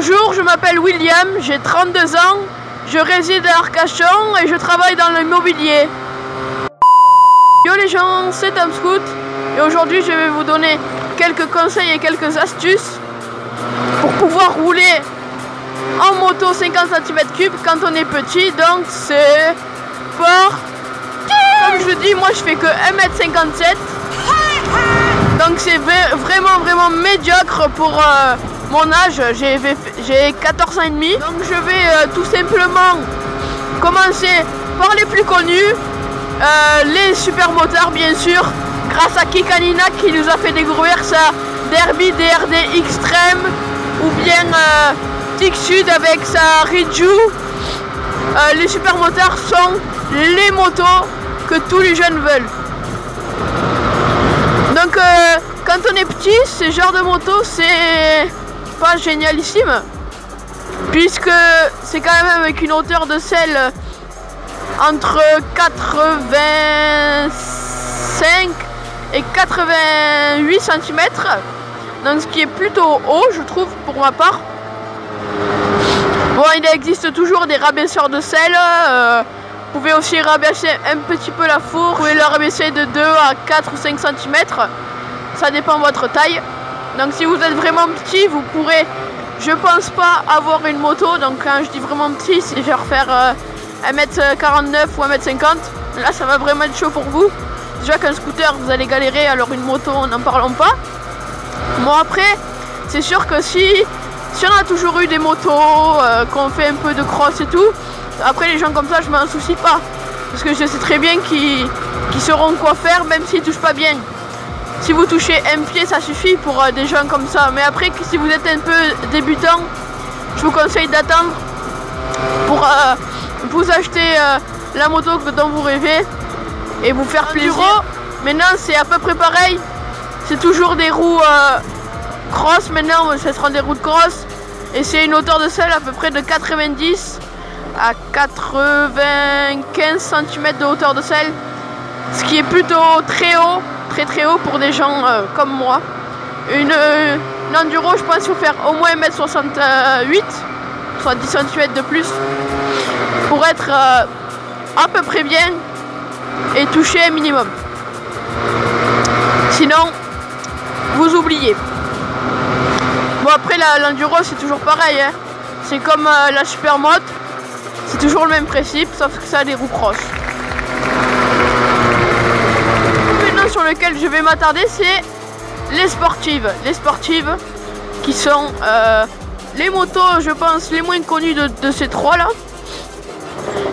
Bonjour, je m'appelle William, j'ai 32 ans, je réside à Arcachon et je travaille dans l'immobilier. Yo les gens, c'est Tom Scout et aujourd'hui je vais vous donner quelques conseils et quelques astuces pour pouvoir rouler en moto 50 cm3 quand on est petit, donc c'est fort. Comme je dis, moi je fais que 1m57, donc c'est vraiment médiocre pour mon âge. J'ai 14 ans et demi, donc je vais tout simplement commencer par les plus connus, les supermotards bien sûr, grâce à Kikanina qui nous a fait découvrir sa Derby DRD Extreme, ou bien Tic Sud avec sa Riju. Les supermotards sont les motos que tous les jeunes veulent. Donc quand on est petit, ce genre de moto c'est pas génialissime, puisque c'est quand même avec une hauteur de selle entre 85 et 88 cm, donc ce qui est plutôt haut je trouve pour ma part. Bon, il existe toujours des rabaisseurs de selle, vous pouvez aussi rabaisser un petit peu la fourche, vous pouvez le rabaisser de 2 à 4 ou 5 cm, ça dépend de votre taille. Donc si vous êtes vraiment petit, vous pourrez, je pense pas, avoir une moto. Donc quand je dis vraiment petit, c'est genre faire 1m49 ou 1m50. Là ça va vraiment être chaud pour vous. Déjà qu'un scooter vous allez galérer, alors une moto n'en parlons pas. Bon après, c'est sûr que si on a toujours eu des motos, qu'on fait un peu de cross et tout, après les gens comme ça je m'en soucie pas. Parce que je sais très bien qu'ils sauront quoi faire même s'ils touchent pas bien. Si vous touchez un pied, ça suffit pour des gens comme ça. Mais après, si vous êtes un peu débutant, je vous conseille d'attendre pour vous acheter la moto dont vous rêvez et vous faire plaisir. Maintenant, c'est à peu près pareil. C'est toujours des roues cross. Maintenant, ce sera des roues de cross. Et c'est une hauteur de selle à peu près de 90 à 95 cm de hauteur de selle. Ce qui est plutôt très haut. Très haut pour des gens comme moi. Une enduro, je pense qu'il faut faire au moins 1m68, soit 10 cm de plus, pour être à peu près bien et toucher un minimum. Sinon, vous oubliez. Bon après l'enduro c'est toujours pareil, hein. C'est comme la supermoto, c'est toujours le même principe, sauf que ça a des roues cross. Sur lequel je vais m'attarder, c'est les sportives. Les sportives qui sont les motos, je pense, les moins connues de ces trois là,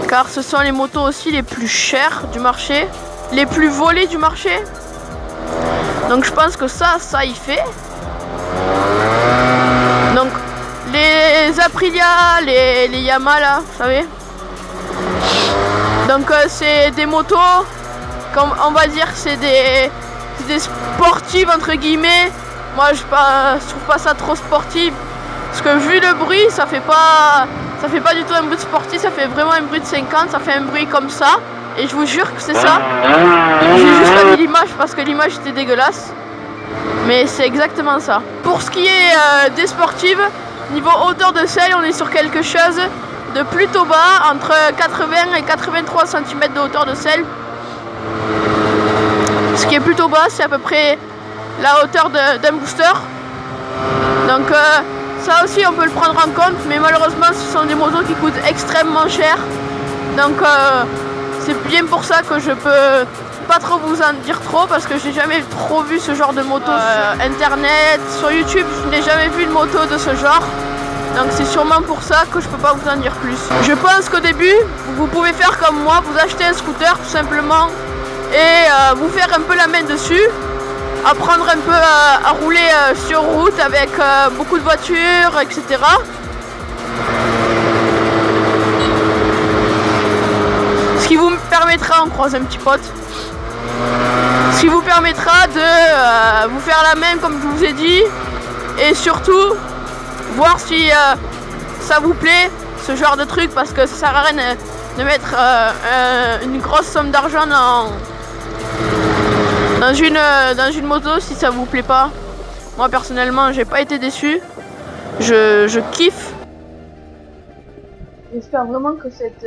car ce sont les motos aussi les plus chères du marché, les plus volées du marché. Donc je pense que ça y fait. Donc les Aprilia, les Yamaha là, vous savez. Donc c'est des motos, comme on va dire, c'est des sportives entre guillemets. Moi je trouve pas ça trop sportif, parce que vu le bruit, ça fait pas du tout un bruit de sportif, ça fait vraiment un bruit de 50, ça fait un bruit comme ça, et je vous jure que c'est ça. J'ai juste pas mis l'image parce que l'image était dégueulasse, mais c'est exactement ça. Pour ce qui est des sportives, niveau hauteur de selle, on est sur quelque chose de plutôt bas, entre 80 et 83 cm de hauteur de selle. Ce qui est plutôt bas, c'est à peu près la hauteur d'un booster. Donc ça aussi on peut le prendre en compte, mais malheureusement ce sont des motos qui coûtent extrêmement cher. Donc c'est bien pour ça que je peux pas trop vous en dire trop, parce que j'ai jamais trop vu ce genre de moto sur internet, sur YouTube. Je n'ai jamais vu une moto de ce genre. Donc c'est sûrement pour ça que je peux pas vous en dire plus. Je pense qu'au début, vous pouvez faire comme moi, vous achetez un scooter tout simplement et vous faire un peu la main dessus, apprendre un peu à rouler sur route avec beaucoup de voitures, etc. Ce qui vous permettra, on croise un petit pote, ce qui vous permettra de vous faire la main comme je vous ai dit, et surtout voir si ça vous plaît ce genre de truc, parce que ça sert à rien de mettre une grosse somme d'argent dans une moto si ça vous plaît pas. Moi personnellement j'ai pas été déçu. je kiffe. J'espère vraiment que cette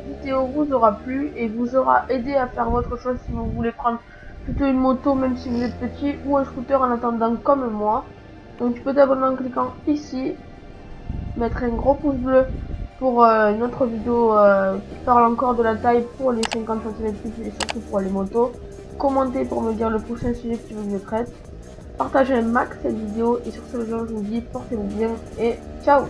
vidéo vous aura plu et vous aura aidé à faire votre choix si vous voulez prendre plutôt une moto même si vous êtes petit ou un scooter en attendant comme moi. Donc tu peux t'abonner en cliquant ici, mettre un gros pouce bleu pour une autre vidéo qui parle encore de la taille pour les 50 cm et surtout pour les motos. Commenter pour me dire le prochain sujet que tu veux que je traite. Partagez un max cette vidéo et sur ce je vous dis portez-vous bien et ciao.